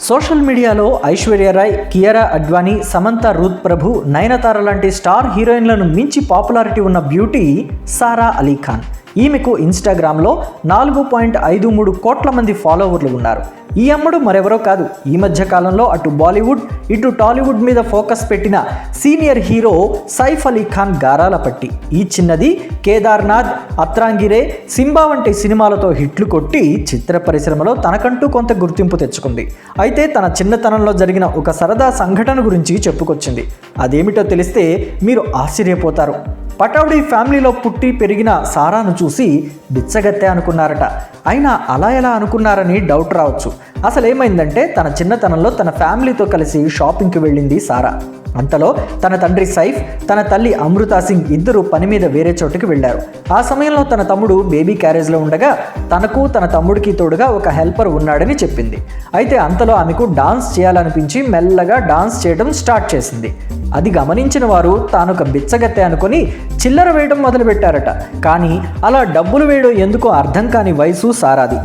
Social మీడియాలో Aishwarya Roy, Kiara Advani, Samantha Ruth ప్రభు, నయనతార లాంటి star హీరోయిన్లను మించి పాపులారిటీ ఉన్న బ్యూటీ సారా అలీ ఖాన్. ఈమెకు ఇన్స్టాగ్రామ్లో 4.53 కోట్ల మంది ఫాలోవర్లు ఉన్నారు. ఈ అమ్మడు మరెవరో కాదు, ఈ మధ్య కాలంలో అటు బాలీవుడ్ ఇటు టాలీవుడ్ మీద ఫోకస్ పెట్టిన సీనియర్ హీరో సైఫ్ అలీ ఖాన్ గారాల పట్టి. ఈ చిన్నది కేదార్నాథ్, అత్రాంగిరే, సింబా వంటి సినిమాలతో హిట్లు కొట్టి చిత్ర పరిశ్రమలో తనకంటూ కొంత గుర్తింపు తెచ్చుకుంది. అయితే తన చిన్నతనంలో జరిగిన ఒక సరదా సంఘటన గురించి చెప్పుకొచ్చింది. అదేమిటో తెలిస్తే మీరు ఆశ్చర్యపోతారు. పటౌడీ ఫ్యామిలీలో పుట్టి పెరిగిన సారాను చూసి బిచ్చగత్తె అనుకున్నారట. అయినా అలా ఎలా అనుకున్నారని డౌట్ రావచ్చు. అసలు ఏమైందంటే, తన చిన్నతనంలో తన ఫ్యామిలీతో కలిసి షాపింగ్కి వెళ్ళింది సారా. అంతలో తన తండ్రి సైఫ్, తన తల్లి అమృతా సింగ్ ఇద్దరు పని మీద వేరే చోటుకి వెళ్ళారు. ఆ సమయంలో తన తమ్ముడు బేబీ క్యారేజ్లో ఉండగా తనకు తన తమ్ముడికి తోడుగా ఒక హెల్పర్ ఉన్నాడని చెప్పింది. అయితే అంతలో ఆమెకు డాన్స్ చేయాలనిపించి మెల్లగా డాన్స్ చేయడం స్టార్ట్ చేసింది. అది గమనించిన వారు తానొక బిచ్చగత్తె అనుకొని చిల్లర వేయడం మొదలుపెట్టారట. కానీ అలా డబ్బులు వేయడం ఎందుకో అర్థం కాని వయసు సారాది.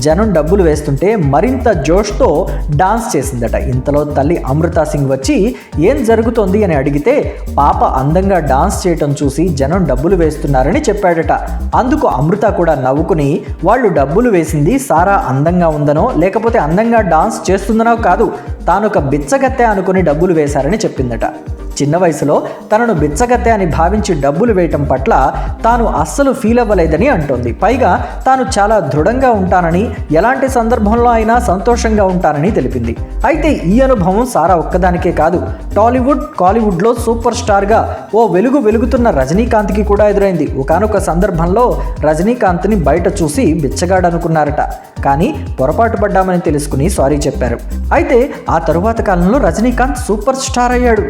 జనం డబ్బులు వేస్తుంటే మరింత జోష్తో డాన్స్ చేసిందట. ఇంతలో తల్లి అమృతా సింగ్ వచ్చి ఏం జరుగుతోంది అని అడిగితే, పాప అందంగా డాన్స్ చేయటం చూసి జనం డబ్బులు వేస్తున్నారని చెప్పాడట. అందుకు అమృత కూడా నవ్వుకుని, వాళ్ళు డబ్బులు వేసింది సారా అందంగా ఉందనో లేకపోతే అందంగా డాన్స్ చేస్తుందనో కాదు, తానొక బిచ్చగత్తె అనుకుని డబ్బులు వేశారని చెప్పిందట. చిన్న వయసులో తనను బిచ్చగత్తె అని భావించి డబ్బులు వేయటం పట్ల తాను అస్సలు ఫీల్ అవ్వలేదని అంటోంది. పైగా తాను చాలా దృఢంగా ఉంటానని, ఎలాంటి సందర్భంలో అయినా సంతోషంగా ఉంటానని తెలిపింది. అయితే ఈ అనుభవం సారా ఒక్కదానికే కాదు, టాలీవుడ్, కాలీవుడ్లో సూపర్ స్టార్గా ఓ వెలుగుతున్న రజనీకాంత్కి కూడా ఎదురైంది. ఒకానొక సందర్భంలో రజనీకాంత్ని బయట చూసి బిచ్చగాడనుకున్నారట. కానీ పొరపాటు పడ్డామని తెలుసుకుని సారీ చెప్పారు. అయితే ఆ తరువాత కాలంలో రజనీకాంత్ సూపర్ స్టార్ అయ్యాడు.